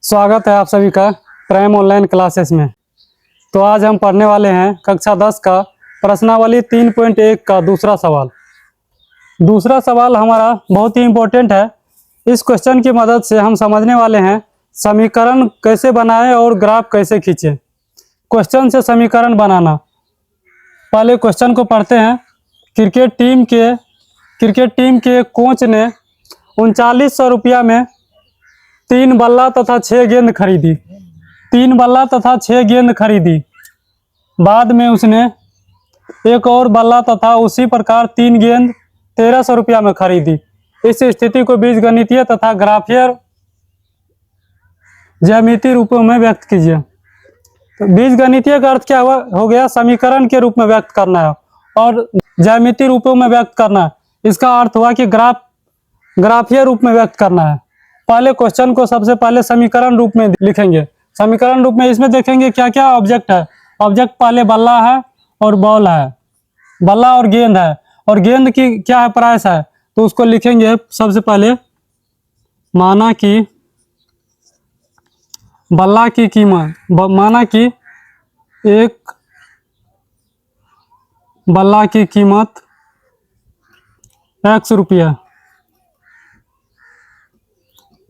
स्वागत है आप सभी का प्राइम ऑनलाइन क्लासेस में। तो आज हम पढ़ने वाले हैं कक्षा 10 का प्रश्नावली 3.1 का दूसरा सवाल। दूसरा सवाल हमारा बहुत ही इम्पोर्टेंट है। इस क्वेश्चन की मदद से हम समझने वाले हैं समीकरण कैसे बनाएं और ग्राफ कैसे खींचें। क्वेश्चन से समीकरण बनाना। पहले क्वेश्चन को पढ़ते हैं। क्रिकेट टीम के कोच ने 3900 रुपया में 3 बल्ला तथा 6 गेंद खरीदी। 3 बल्ला तथा 6 गेंद खरीदी। बाद में उसने एक और बल्ला तथा उसी प्रकार 3 गेंद 1300 रुपया में खरीदी। इस स्थिति को बीजगणितीय तथा ग्राफीय ज्यामितीय रूपों में व्यक्त कीजिए। तो बीजगणितीय का अर्थ क्या हुआ हो गया? समीकरण के रूप में व्यक्त करना है, और ज्यामितीय रूपों में व्यक्त करना, इसका अर्थ हुआ कि ग्राफीय रूप में व्यक्त करना है। पहले क्वेश्चन को सबसे पहले समीकरण रूप में लिखेंगे। समीकरण रूप में इसमें देखेंगे क्या क्या ऑब्जेक्ट है। ऑब्जेक्ट पहले बल्ला है और बॉल है, बल्ला और गेंद है, और गेंद की क्या है? प्राइस है। तो उसको लिखेंगे सबसे पहले, माना कि बल्ला की कीमत, माना कि एक बल्ला की कीमत x रुपया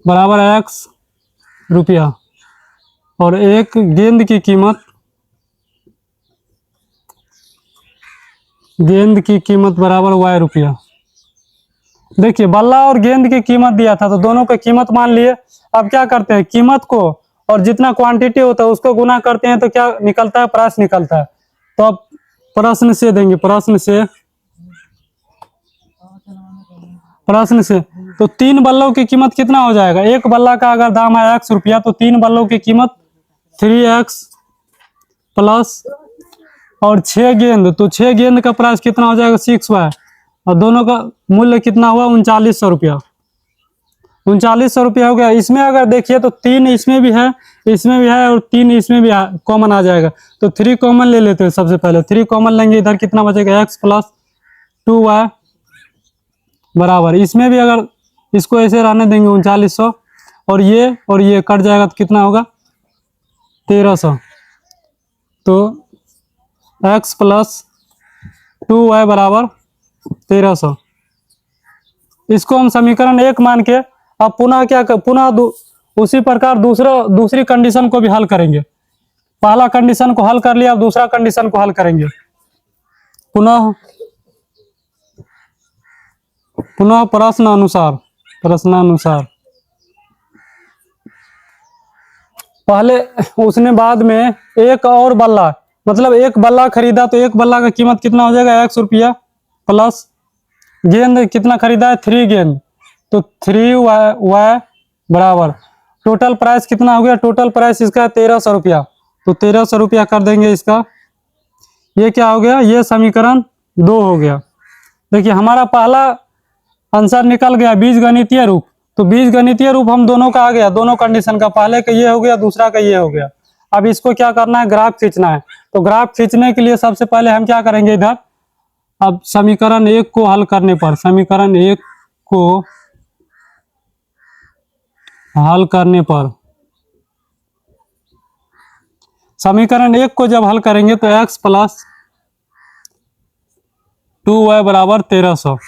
बराबर x रुपया, और एक गेंद की कीमत बराबर y रुपया। देखिए बल्ला और गेंद की कीमत दिया था तो दोनों का कीमत मान लिए। अब क्या करते हैं, कीमत को और जितना क्वांटिटी होता है उसको गुना करते हैं तो क्या निकलता है? प्राइस निकलता है। तो अब प्रश्न से देंगे, प्रश्न से तो 3 बल्लों की कीमत कितना हो जाएगा? एक बल्ला का अगर दाम है x रुपया तो 3 बल्लों की कीमत 3x प्लस, और 6 गेंद, तो 6 गेंद का प्राइस कितना हो जाएगा? 6y, और दोनों का मूल्य कितना हुआ? 3900 रुपया। 3900 रुपया हो गया। इसमें अगर देखिए तो 3 इसमें भी है, इसमें भी है, और 3 इसमें भी कॉमन आ जाएगा। तो 3 कॉमन ले लेते हैं। सबसे पहले 3 कॉमन लेंगे, इधर कितना बचेगा? x प्लस 2y बराबर, इसमें भी अगर इसको ऐसे रहने देंगे 3900, और ये कट जाएगा तो कितना होगा? 1300। तो x प्लस 2y बराबर 1300। इसको हम समीकरण 1 मान के अब पुनः उसी प्रकार दूसरी कंडीशन को भी हल करेंगे। पहला कंडीशन को हल कर लिया, अब दूसरा कंडीशन को हल करेंगे। पुनः प्रश्नानुसार पहले उसने बाद में एक और बल्ला, मतलब एक बल्ला खरीदा, तो एक बल्ला का कीमत कितना हो जाएगा? x रुपया प्लस गेंद कितना खरीदा है? 3 गेंद, तो 3y बराबर, टोटल प्राइस कितना हो गया? टोटल प्राइस इसका 1300 रुपया। तो 1300 रुपया कर देंगे इसका। ये क्या हो गया? ये समीकरण 2 हो गया। देखिए हमारा पहला आंसर निकल गया बीजगणितीय रूप। तो बीजगणितीय रूप हम दोनों का आ गया, दोनों कंडीशन का। पहले का ये हो गया, दूसरा का ये हो गया। अब इसको क्या करना है? ग्राफ खींचना है। तो ग्राफ खींचने के लिए सबसे पहले हम क्या करेंगे? इधर अब समीकरण 1 को हल करने पर, समीकरण 1 को हल करने पर, समीकरण 1 को जब हल करेंगे तो x प्लस 2y बराबर 1300।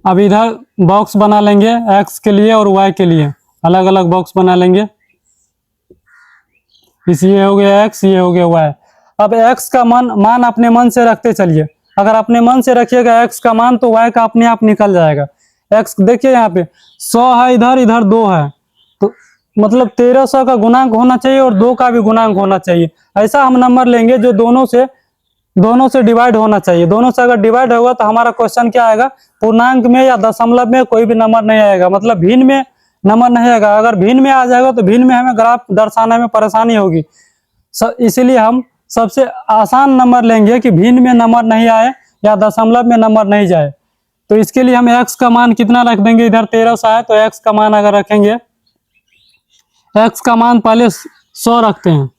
अब इधर बॉक्स बना लेंगे x के लिए और y के लिए, अलग अलग बॉक्स बना लेंगे। ये हो गया x, ये हो गया y। अब x का मान अपने मन से रखते चलिए। अगर अपने मन से रखिएगा x का मान तो y का अपने आप निकल जाएगा। x देखिए यहाँ पे 100 है, इधर 2 है, तो मतलब 1300 का गुणांक होना चाहिए और 2 का भी गुणांक होना चाहिए। ऐसा हम नंबर लेंगे जो दोनों से डिवाइड होना चाहिए। दोनों से अगर डिवाइड होगा तो हमारा क्वेश्चन क्या आएगा? पूर्णांक में या दशमलव में कोई भी नंबर नहीं आएगा, मतलब भिन्न में नंबर नहीं आएगा। अगर भिन्न में आ जाएगा तो भिन्न में हमें ग्राफ दर्शाने में परेशानी होगी। इसीलिए हम सबसे आसान नंबर लेंगे कि भिन्न में नंबर नहीं आए या दशमलव में नंबर नहीं जाए। तो इसके लिए हम x का मान कितना रख देंगे? इधर 1300 है तो x का मान अगर रखेंगे, x का मान पहले 100 रखते हैं।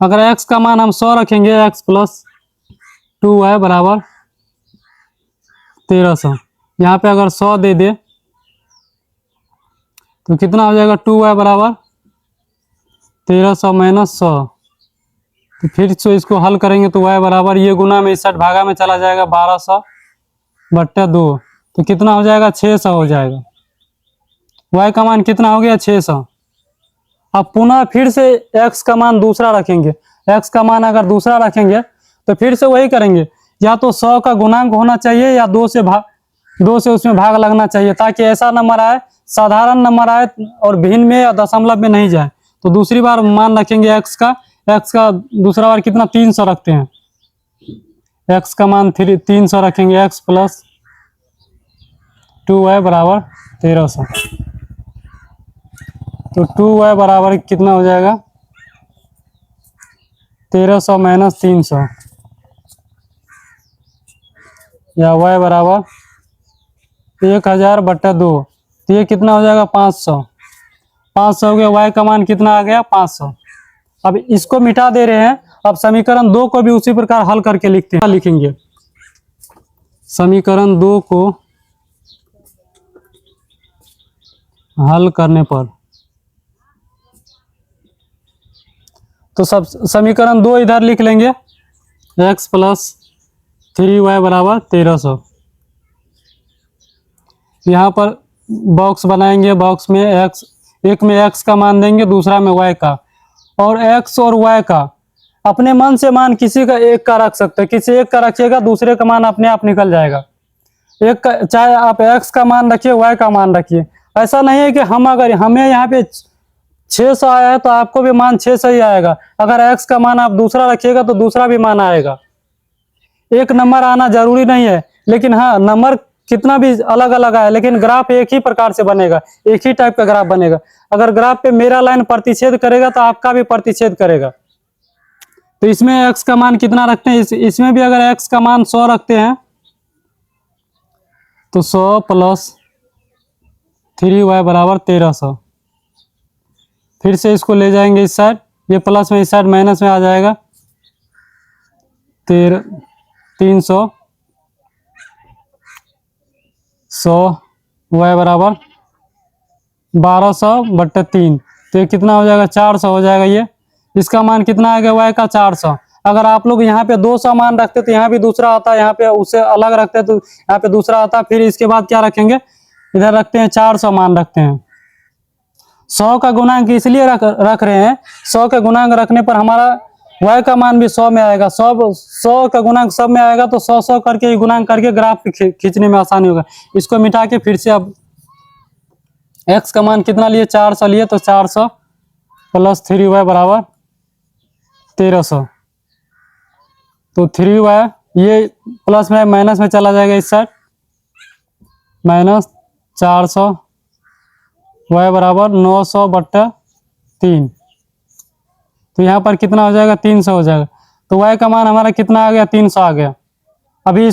अगर x का मान हम 100 रखेंगे, x प्लस 2y बराबर 1300। यहाँ पे अगर 100 दे दे तो कितना हो जाएगा, 2y बराबर 1300 माइनस 100। तो फिर से इसको हल करेंगे तो y बराबर, ये गुना में 61 भागा में चला जाएगा 1200 बट्टा 2, तो कितना हो जाएगा, 600 हो जाएगा। y का मान कितना हो गया, 600। अब पुनः फिर से x का मान दूसरा रखेंगे। x का मान अगर दूसरा रखेंगे तो फिर से वही करेंगे, या तो 100 का गुणांक होना चाहिए या 2 से उसमें भाग लगना चाहिए, ताकि ऐसा नंबर आए, साधारण नंबर आए और भिन्न में या दशमलव में नहीं जाए। तो दूसरी बार मान रखेंगे x का दूसरा बार कितना, 300 रखते हैं। x का मान 300 रखेंगे, x प्लस 2y बराबर 1300। तो 2y बराबर कितना हो जाएगा, 1300 माइनस 300, या y बराबर 1000 बट्टा 2, तो ये कितना हो जाएगा, 500। 500 हो गया, y का मान कितना आ गया, 500। अब इसको मिटा दे रहे हैं। अब समीकरण 2 को भी उसी प्रकार हल करके लिखते हैं। लिखेंगे समीकरण 2 को हल करने पर, तो सब समीकरण 2 इधर लिख लेंगे, x प्लस 3y बराबर 1300। यहाँ पर बॉक्स बनाएंगे, बॉक्स में x, एक में x का मान देंगे, दूसरा में y का, और x और y का अपने मन से मान किसी का एक का रख सकते हैं। किसी एक का रखिएगा, दूसरे का मान अपने आप निकल जाएगा। एक का, चाहे आप x का मान रखिए, y का मान रखिए। ऐसा नहीं है कि अगर हमें यहाँ पे 600 आया है तो आपको भी मान 600 ही आएगा। अगर x का मान आप दूसरा रखिएगा तो दूसरा भी मान आएगा। एक नंबर आना जरूरी नहीं है, लेकिन हाँ, नंबर कितना भी अलग अलग आए, लेकिन ग्राफ एक ही प्रकार से बनेगा, एक ही टाइप का ग्राफ बनेगा। अगर ग्राफ पे मेरा लाइन प्रतिच्छेद करेगा तो आपका भी प्रतिच्छेद करेगा। तो इसमें x का मान कितना रखते हैं, इसमें भी अगर x का मान 100 रखते हैं तो 100 प्लस 3y बराबर 1300। फिर से इसको ले जाएंगे इस साइड, ये प्लस में इस साइड माइनस में आ जाएगा, 300 100 y बराबर 1200 बट्टे 3, तो ये कितना हो जाएगा, 400 हो जाएगा। ये इसका मान कितना आ गया, y का 400। अगर आप लोग यहाँ पे 200 मान रखते तो यहाँ भी दूसरा आता, यहाँ पे उससे अलग रखते तो यहाँ पे दूसरा आता। फिर इसके बाद क्या रखेंगे, इधर रखते हैं 400 मान रखते हैं। 100 का गुणांक इसलिए रख रहे हैं, 100 का गुणांक रखने पर हमारा y का मान भी 100 में आएगा। 100 का गुणांक सब में आएगा, तो 100 करके ही गुणांक करके ग्राफ खींचने में आसानी होगा। इसको मिटा के फिर से अब x का मान कितना लिए, 400 लिए, तो 400 प्लस 3y बराबर 1300। तो 3y ये प्लस में माइनस में चला जाएगा इस साइड, माइनस 400 y बराबर 900 बट्टा 3, तो यहाँ पर कितना हो जाएगा, 300 हो जाएगा। तो y का मान हमारा कितना आ गया, 300 आ गया। अभी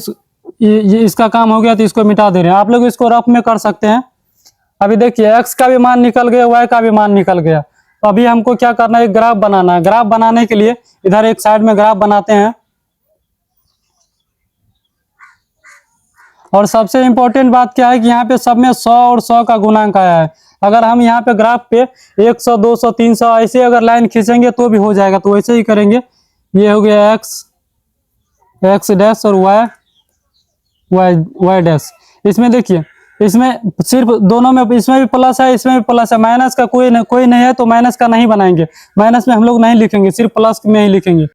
इसका काम हो गया, तो इसको मिटा दे रहे हैं। आप लोग इसको रफ में कर सकते हैं। अभी देखिए, x का भी मान निकल गया, y का भी मान निकल गया। तो अभी हमको क्या करना है, एक ग्राफ बनाना है। ग्राफ बनाने के लिए इधर एक साइड में ग्राफ बनाते हैं। और सबसे इंपॉर्टेंट बात क्या है कि यहाँ पे सब में 100 और 100 का गुणांक आया है। अगर हम यहाँ पे ग्राफ पे 100 200 300 ऐसे अगर लाइन खींचेंगे तो भी हो जाएगा। तो वैसे ही करेंगे। ये हो गया x डैश और y डैश। इसमें देखिए, इसमें सिर्फ दोनों में, इसमें भी प्लस है, इसमें भी प्लस है। माइनस का कोई नहीं है, तो माइनस का नहीं बनाएंगे। माइनस में हम लोग नहीं लिखेंगे, सिर्फ प्लस में ही लिखेंगे।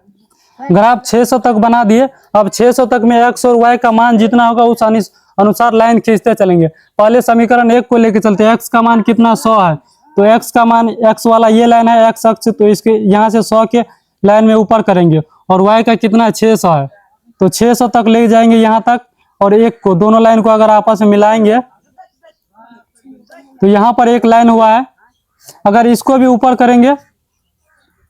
ग्राफ 600 तक बना दिए। अब 600 तक में x और y का मान जितना होगा उस अनुसार लाइन खींचते चलेंगे। पहले समीकरण 1 को लेके चलते हैं। x का मान कितना, 100 है, तो x का मान, x वाला ये लाइन है x अक्ष, तो इसके यहाँ से 100 के लाइन में ऊपर करेंगे। और y का कितना, 600 है, तो 600 तक ले जाएंगे यहाँ तक। और एक को, दोनों लाइन को अगर आपस में मिलाएंगे तो यहाँ पर एक लाइन हुआ है। अगर इसको भी ऊपर करेंगे,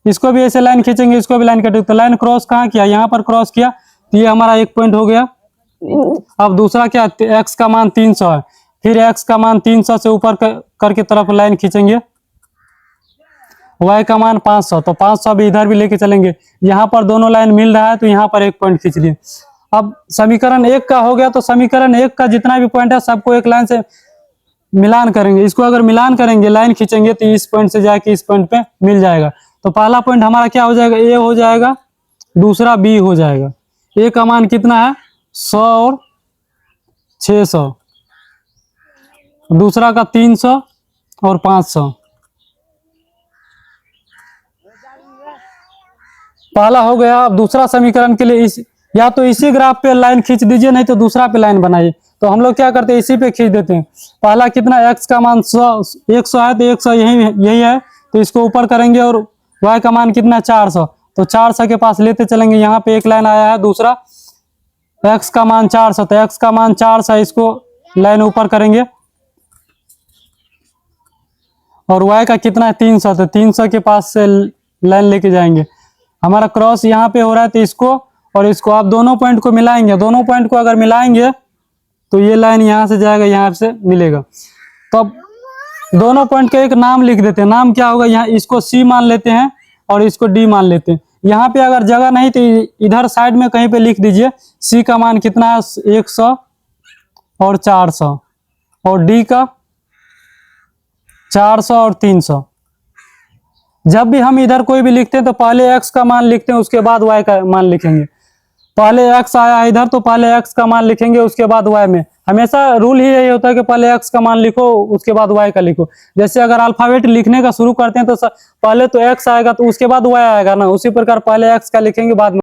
इसको भी ऐसे लाइन खींचेंगे, इसको भी लाइन कटेंगे, तो लाइन क्रॉस कहाँ किया, यहाँ पर क्रॉस किया, तो ये हमारा एक पॉइंट हो गया। अब दूसरा क्या, x का मान 300 है, फिर x का मान 300 से ऊपर करके तरफ लाइन खींचेंगे। y का मान 500, तो 500 भी इधर भी लेके चलेंगे। यहाँ पर दोनों लाइन मिल रहा है, तो यहाँ पर एक पॉइंट खींच लिए। अब समीकरण 1 का हो गया, तो समीकरण 1 का जितना भी पॉइंट है सबको एक लाइन से मिलान करेंगे। इसको अगर मिलान करेंगे, लाइन खींचेंगे, तो इस पॉइंट से जाके इस पॉइंट पे मिल जाएगा। तो पहला पॉइंट हमारा क्या हो जाएगा, ए हो जाएगा, दूसरा बी हो जाएगा। ए का मान कितना है 100 और 600, दूसरा का 300 और 500। पहला हो गया। अब दूसरा समीकरण के लिए इस या तो इसी ग्राफ पे लाइन खींच दीजिए, नहीं तो दूसरा पे लाइन बनाइए। तो हम लोग क्या करते हैं, इसी पे खींच देते हैं। पहला कितना, x का मान 100 है, तो 100 यही है, तो इसको ऊपर करेंगे। और y का मान कितना 400, तो 400 के पास लेते चलेंगे। यहाँ पे एक लाइन आया है। दूसरा x का मान 400, तो x का मान 400, इसको लाइन ऊपर करेंगे। और y का कितना है 300, तो 300 के पास से लाइन लेके जाएंगे। हमारा क्रॉस यहाँ पे हो रहा है, तो इसको और इसको आप दोनों पॉइंट को मिलाएंगे। दोनों पॉइंट को अगर मिलाएंगे तो ये लाइन यहाँ से जाएगा, यहाँ से मिलेगा। तो अब दोनों पॉइंट का एक नाम लिख देते हैं। नाम क्या होगा, यहाँ इसको C मान लेते हैं और इसको D मान लेते हैं। यहाँ पे अगर जगह नहीं तो इधर साइड में कहीं पे लिख दीजिए। C का मान कितना है 100 और 400, और D का 400 और 300। जब भी हम इधर कोई भी लिखते हैं तो पहले x का मान लिखते हैं, उसके बाद y का मान लिखेंगे। पहले x आया इधर, तो पहले x का मान लिखेंगे, उसके बाद y में। हमेशा रूल ही यही होता है कि पहले x का मान लिखो, उसके बाद y का लिखो। जैसे अगर अल्फाबेट लिखने का शुरू करते हैं तो पहले तो x आएगा, तो उसके बाद y आएगा ना। उसी प्रकार पहले x का लिखेंगे, बाद में